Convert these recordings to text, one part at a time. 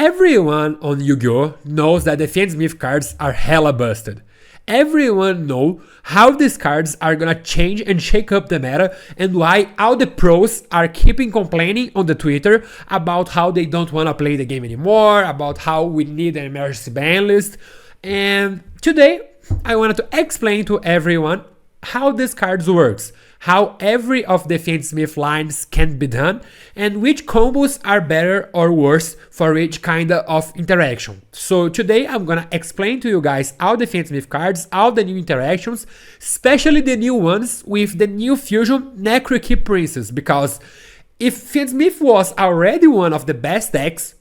Everyone on Yu-Gi-Oh! Knows that the Fiendsmith cards are hella busted. Everyone knows how these cards are gonna change and shake up the meta, and why all the pros are keeping complaining on the Twitter about how they don't wanna play the game anymore, about how we need an emergency ban list. And today I wanted to explain to everyone how these cards works, how every of the Fiendsmith lines can be done, and which combos are better or worse for each kind of interaction. So today I'm gonna explain to you guys all the Fiendsmith cards, all the new interactions, especially the new ones with the new fusion Necrokeep Princess, because if Fiendsmith was already one of the best decks,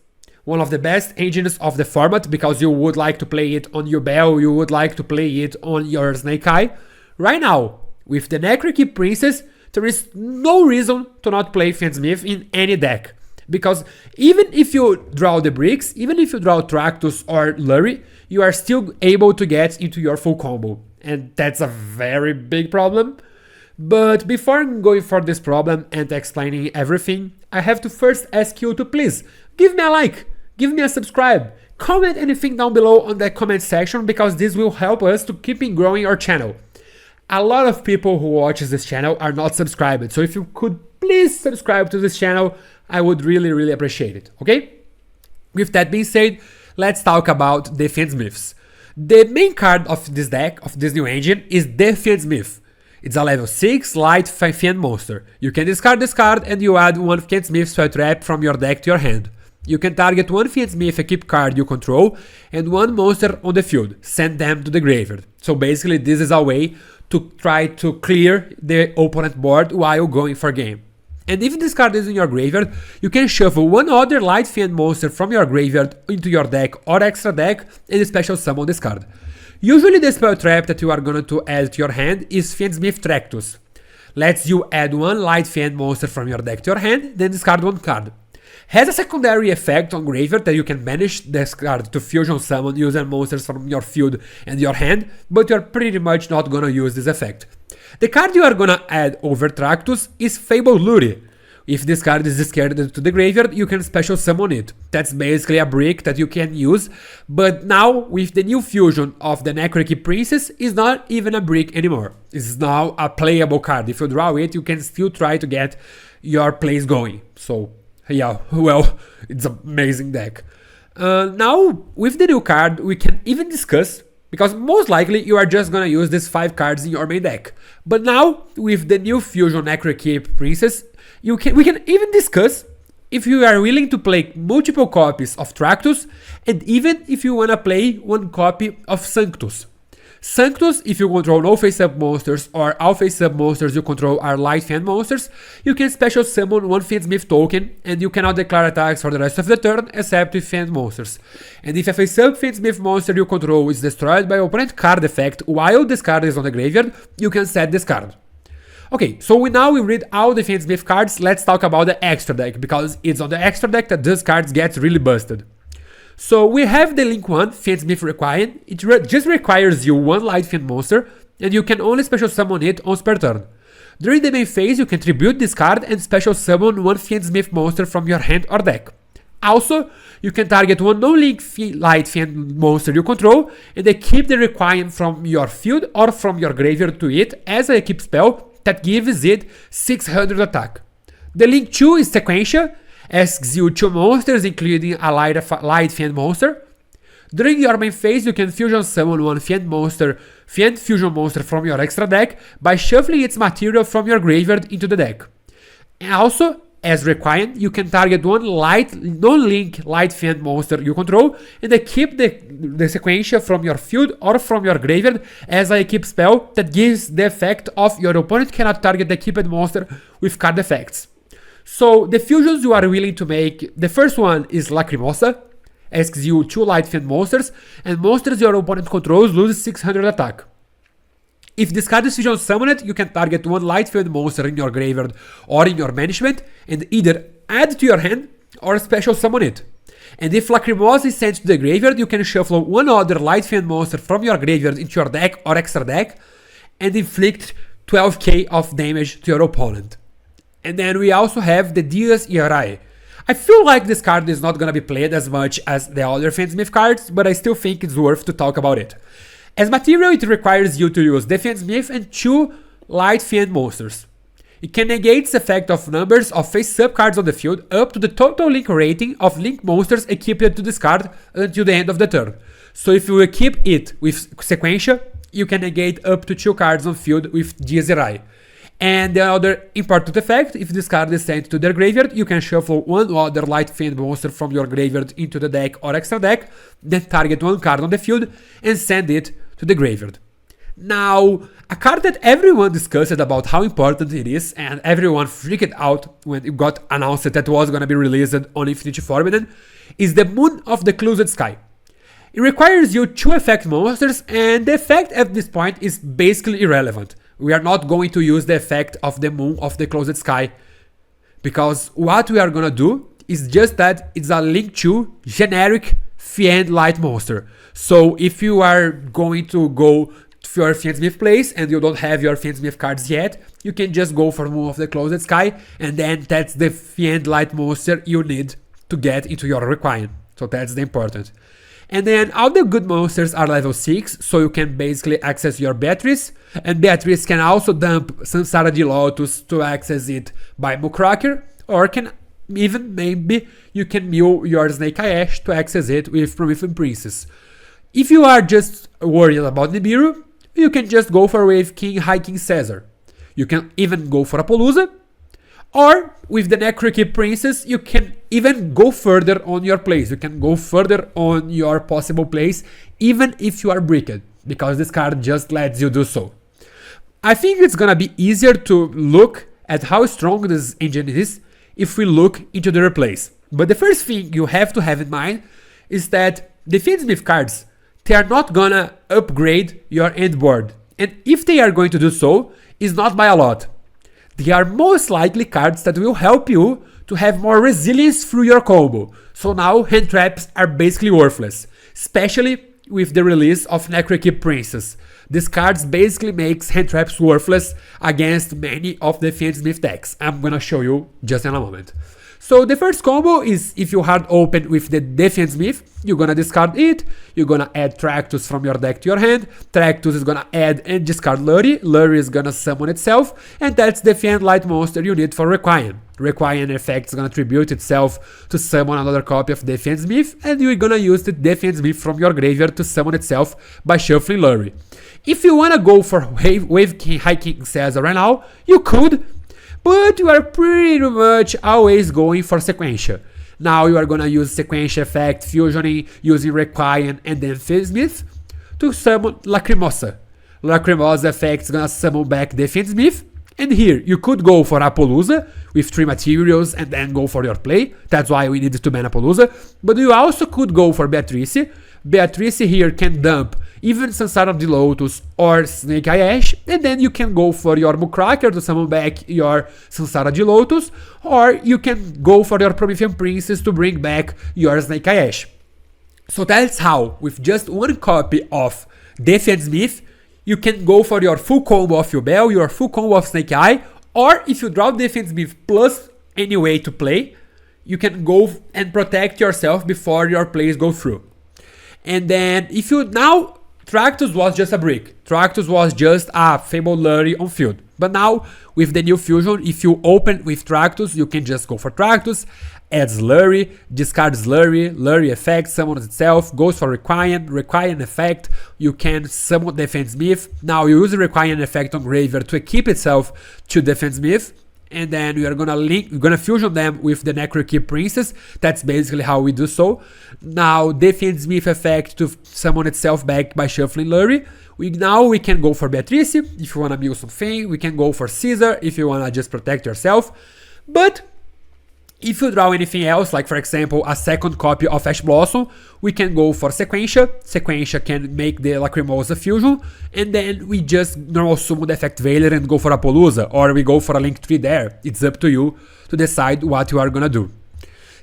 one of the best engines of the format, because you would like to play it on your Bell, you would like to play it on your Snake Eye, right now, with the Necrokeep Princess, there is no reason to not play Fiendsmith in any deck. Because even if you draw the bricks, even if you draw Tractus or Lurie, you are still able to get into your full combo. And that's a very big problem. But before going for this problem and explaining everything, I have to first ask you to please give me a like, give me a subscribe, comment anything down below on the comment section, because this will help us to keep growing our channel. A lot of people who watch this channel are not subscribed, so if you could please subscribe to this channel, I would really appreciate it, okay? With that being said, let's talk about the Fiendsmiths. The main card of this deck, of this new engine, is the Fiendsmith. It's a level 6 light Fiend monster. You can discard this card and you add one Fiendsmith spell trap from your deck to your hand. You can target one Fiendsmith equip card you control and one monster on the field, send them to the graveyard. So basically this is a way to try to clear the opponent board while going for game. And if this card is in your graveyard, you can shuffle one other light Fiend monster from your graveyard into your deck or extra deck and special summon this card. Usually the spell trap that you are going to add to your hand is Fiendsmith Tractus. Lets you add one light Fiend monster from your deck to your hand, then discard one card. Has a secondary effect on graveyard that you can banish this card to fusion summon user monsters from your field and your hand, but you're pretty much not gonna use this effect. The card you are gonna add over Tractus is Fabled Lurie. If this card is discarded to the graveyard, you can special summon it. That's basically a brick that you can use, but now with the new fusion of the Necrokeep Princess, it's not even a brick anymore. It's now a playable card. If you draw it, you can still try to get your plays going. So yeah, well, it's an amazing deck. Now, with the new card, we can even discuss, because most likely you are just gonna use these 5 cards in your main deck. But now, with the new fusion Necrokeep Princess, we can even discuss if you are willing to play multiple copies of Tractus, and even if you wanna play one copy of Sanctus. Sanctus, if you control no face-up monsters or all face-up monsters you control are light Fiend monsters, you can special summon one Fiendsmith token and you cannot declare attacks for the rest of the turn except with Fiend monsters. And if a face-up Fiendsmith monster you control is destroyed by opponent card effect while this card is on the graveyard, you can set this card. Okay, so we read all the Fiendsmith cards, let's talk about the extra deck, because it's on the extra deck that these cards get really busted. So we have the link 1, Fiendsmith Requiem. It just requires you one light Fiend monster, and you can only special summon it once per turn. During the main phase, you can tribute this card and special summon one Fiendsmith monster from your hand or deck. Also, you can target one no-link light Fiend monster you control, and then keep the Requiem from your field or from your graveyard to it as a keep spell that gives it 600 attack. The link 2 is Sequential. Asks you 2 monsters, including a light Fiend monster. During your main phase, you can fusion summon one Fiend fusion monster from your extra deck by shuffling its material from your graveyard into the deck. And also, as Requiem, you can target one non-link light Fiend monster you control and then keep the Sequential from your field or from your graveyard as a keep spell that gives the effect of your opponent cannot target the keeped monster with card effects. So the fusions you are willing to make, the first one is Lacrimosa, asks you 2 light Fiend monsters, and monsters your opponent controls lose 600 attack. If this card is fusion summoned, you can target one light Fiend monster in your graveyard or in your management, and either add to your hand or special summon it. And if Lacrimosa is sent to the graveyard, you can shuffle one other light Fiend monster from your graveyard into your deck or extra deck, and inflict 12k of damage to your opponent. And then we also have the Dias Irae. I feel like this card is not gonna be played as much as the other Fiendsmith cards, but I still think it's worth to talk about it. As material, it requires you to use the Fiendsmith and 2 light Fiend monsters. It can negate the effect of numbers of face-up cards on the field up to the total link rating of link monsters equipped to this card until the end of the turn. So if you equip it with Sequential, you can negate up to 2 cards on field with Diazirai. And the other important effect, if this card is sent to their graveyard, you can shuffle 1 other light Fiend monster from your graveyard into the deck or extra deck, then target 1 card on the field and send it to the graveyard. Now, a card that everyone discussed about how important it is and everyone freaked out when it got announced that it was gonna be released on Infinity Forbidden is the Moon of the Closed Sky. It requires you 2 effect monsters and the effect at this point is basically irrelevant. We are not going to use the effect of the Moon of the Closed Sky because what we are gonna do is just that it's a link to generic Fiend light monster. So if you are going to go to your Fiendsmith place and you don't have your Fiendsmith cards yet, you can just go for Moon of the Closed Sky and then that's the Fiend light monster you need to get into your Requiem. So that's the important. And then all the good monsters are level 6, so you can basically access your Beatrice, and Beatrice can also dump Samsara de Lotus to access it by Muckracker, or can even maybe you can mill your Snake Eye Ash to access it with Promethean Princess. If you are just worried about Nibiru, you can just go for Wave King High King Caesar. You can even go for Apollousa, or with the Necrokeep Princess, you can even go further on your plays. You can go further on your possible plays, even if you are bricked, because this card just lets you do so. I think it's gonna be easier to look at how strong this engine is if we look into the replays. But the first thing you have to have in mind is that the Fiendsmith cards, they are not gonna upgrade your end board. And if they are going to do so, it's not by a lot. They are most likely cards that will help you to have more resilience through your combo. So now hand traps are basically worthless, especially with the release of Necrokeep Princess. This card basically makes hand traps worthless against many of the Fiendsmith decks. I'm gonna show you just in a moment. So the first combo is if you hard open with the Fiendsmith, you're gonna discard it, you're gonna add Tractus from your deck to your hand, Tractus is gonna add and discard Lurry, Lurry is gonna summon itself, and that's the Fiend light monster you need for Requiem. Requiem effect is gonna tribute itself to summon another copy of the Fiendsmith, and you're gonna use the Fiendsmith from your graveyard to summon itself by shuffling Lurry. If you wanna go for Wave King High King Caesar right now, you could, but you are pretty much always going for Sequential. Now you are gonna use Sequential effect, fusioning, using Requiem and then Fiendsmith to summon Lacrimosa. Lacrimosa effect is gonna summon back the Fiendsmith, and here you could go for Apollousa with 3 materials and then go for your play. That's why we needed to ban Apollousa. But you also could go for Beatrice. Beatrice here can dump even Samsara de Lotus or Snake Eye Ash, and then you can go for your Muckracker to summon back your Samsara de Lotus, or you can go for your Promethean Princess to bring back your Snake Eye Ash. So that's how, with just 1 copy of the Fiendsmith, you can go for your full combo of Yubel, your full combo of Snake Eye, or if you draw the Fiendsmith plus any way to play, you can go and protect yourself before your plays go through. And then if you now, Tractus was just a brick. Tractus was just a Fabled Lurry on field. But now, with the new fusion, if you open with Tractus, you can just go for Tractus, adds Lurry, discards Lurry, Lurry effect, summons itself, goes for Requiem, Requiem effect, you can summon the Fiendsmith. Now you use the Requiem effect on graveyard to equip itself to the Fiendsmith, and then we are gonna fusion them with the Necrokeep Princess. That's basically how we do so. Now the Fiendsmith effect to summon itself back by shuffling Lurry. Now we can go for Beatrice if you wanna mill something. We can go for Caesar if you wanna just protect yourself. But if you draw anything else, like for example a second copy of Ash Blossom, we can go for Sequential. Sequential can make the Lacrimosa fusion, and then we just normal summon the Effect Veiler and go for Apollousa, or we go for a Link Tree there. It's up to you to decide what you are gonna do.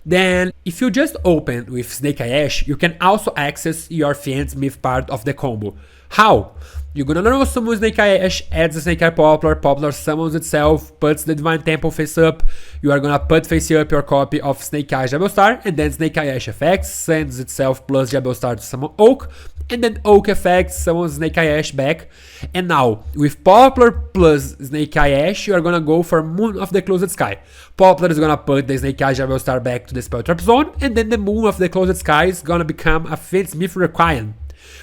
Then, if you just open with Snake Eye Ash, you can also access your Fiendsmith part of the combo. How? You're gonna normal summon Snake Eye Ash, adds the Snake Eye Poplar, Poplar summons itself, puts the Divine Temple face up, you are gonna put face up your copy of Snake Eye Jabel Star, and then Snake Eye Ash effects, sends itself plus Jabel Star to summon Oak, and then Oak effects summons Snake Eye Ash back. And now, with Poplar plus Snake Eye Ash, you are gonna go for Moon of the Closed Sky. Poplar is gonna put the Snake Eye Jabel Star back to the Spell Trap Zone, and then the Moon of the Closed Sky is gonna become a Fiendsmith Requiem.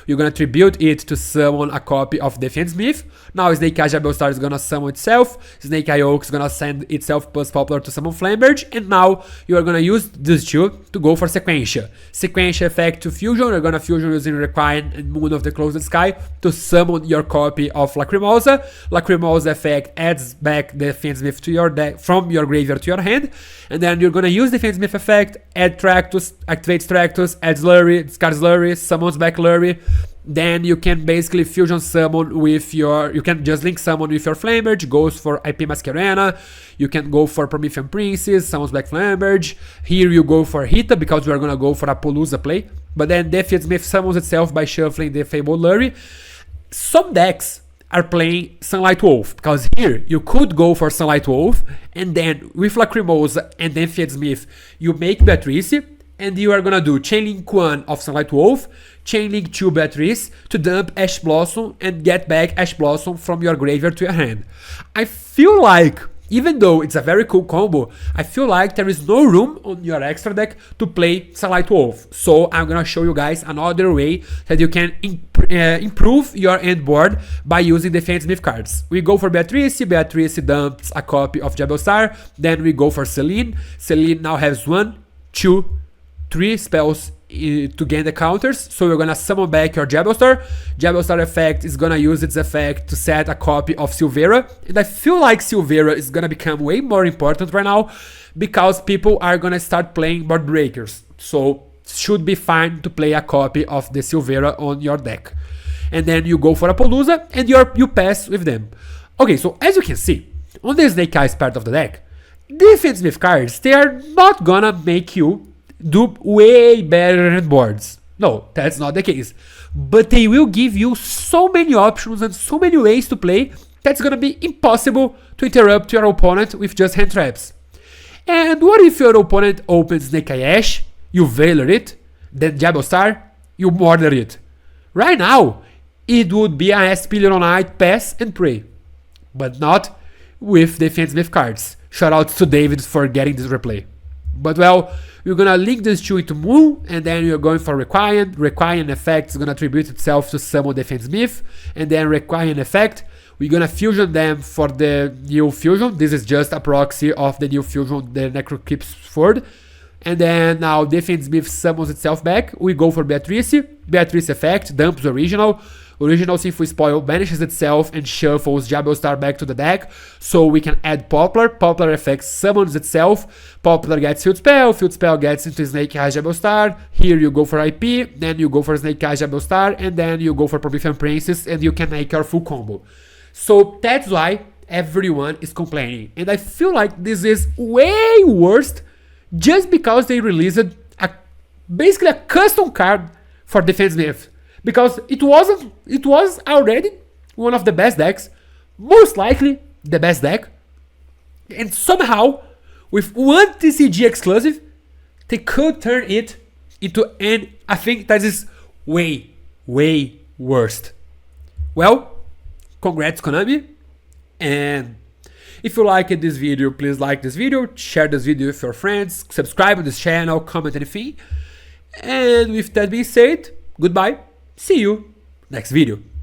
You're gonna tribute it to summon a copy of the Fiendsmith. Now Snake Eye Jabel Star is gonna summon itself, Snake Eye Oak is gonna send itself plus Poplar to summon Flamberge, and now you are gonna use these two to go for Sequentia. Sequentia effect to fusion, you're gonna fusion using Requiem and Moon of the Closed Sky to summon your copy of Lacrimosa. Lacrimosa effect adds back the Fiendsmith to your deck from your graveyard to your hand, and then you're gonna use the Fiendsmith effect, add Tractus, activates Tractus, adds Lurry, discards Lurry, summons back Lurry. Then you can basically fusion summon with your, you can just link summon with your Flamberge, goes for IP Masquerena, you can go for Promethean Princess, summons back Flamberge, here you go for Hita because we are gonna go for a Palooza play, but then the Fiendsmith summons itself by shuffling the Fabled Lurry. Some decks are playing Sunlight Wolf, because here you could go for Sunlight Wolf, and then with Lacrimosa and then Fiendsmith, you make Beatrice, and you are gonna do Chainlink 1 of Sunlight Wolf, Chainlink 2 Beatrice to dump Ash Blossom and get back Ash Blossom from your graveyard to your hand. I feel like, even though it's a very cool combo, I feel like there is no room on your extra deck to play Sunlight Wolf. So I'm gonna show you guys another way that you can improve your end board by using the Fiendsmith cards. We go for Beatrice, Beatrice dumps a copy of Jabel Star, then we go for Celine. Celine now has 1, 2, 3 spells to gain the counters, so we're gonna summon back your Jabel Star. Jabel Star effect is gonna use its effect to set a copy of Silvera, and I feel like Silvera is gonna become way more important right now because people are gonna start playing board breakers, so should be fine to play a copy of the Silvera on your deck. And then you go for a Palooza and you pass with them. Okay, so as you can see, on the Snake Eyes part of the deck, the Fiendsmith cards, they are not gonna make you do way better than boards. No, that's not the case. But they will give you so many options and so many ways to play that's gonna be impossible to interrupt your opponent with just hand traps. And what if your opponent opens Snake Eye Ash, you Veiler it, then Jabel Star, you Murder it? Right now, it would be a Spiller on Night, pass and pray. But not with the Fiendsmith cards. Shoutouts to David for getting this replay. But well, we're gonna link these two into Moon, and then we're going for Requiem. Requiem effect is gonna attribute itself to summon the Fiendsmith, and then Requiem effect, we're gonna fusion them for the new fusion. This is just a proxy of the new fusion, the Necrokeep's Sword. And then now the Fiendsmith summons itself back. We go for Beatrice. Beatrice effect, dumps original. Original Sinful Spoil banishes itself and shuffles Jabel Star back to the deck, so we can add Poplar. Poplar effect summons itself. Poplar gets Field Spell gets into Snake Eye Jabel Star. Here you go for IP, then you go for Snake Eye Jabel Star, and then you go for Promethean Princess, and you can make your full combo. So that's why everyone is complaining. And I feel like this is way worse just because they released basically a custom card for the Fiendsmith. Because it was already one of the best decks, most likely the best deck, and somehow with one TCG exclusive, they could turn it into an, I think that is way worse. Well, congrats Konami, and if you liked this video, please like this video, share this video with your friends, subscribe on this channel, comment anything, and with that being said, goodbye. See you next video.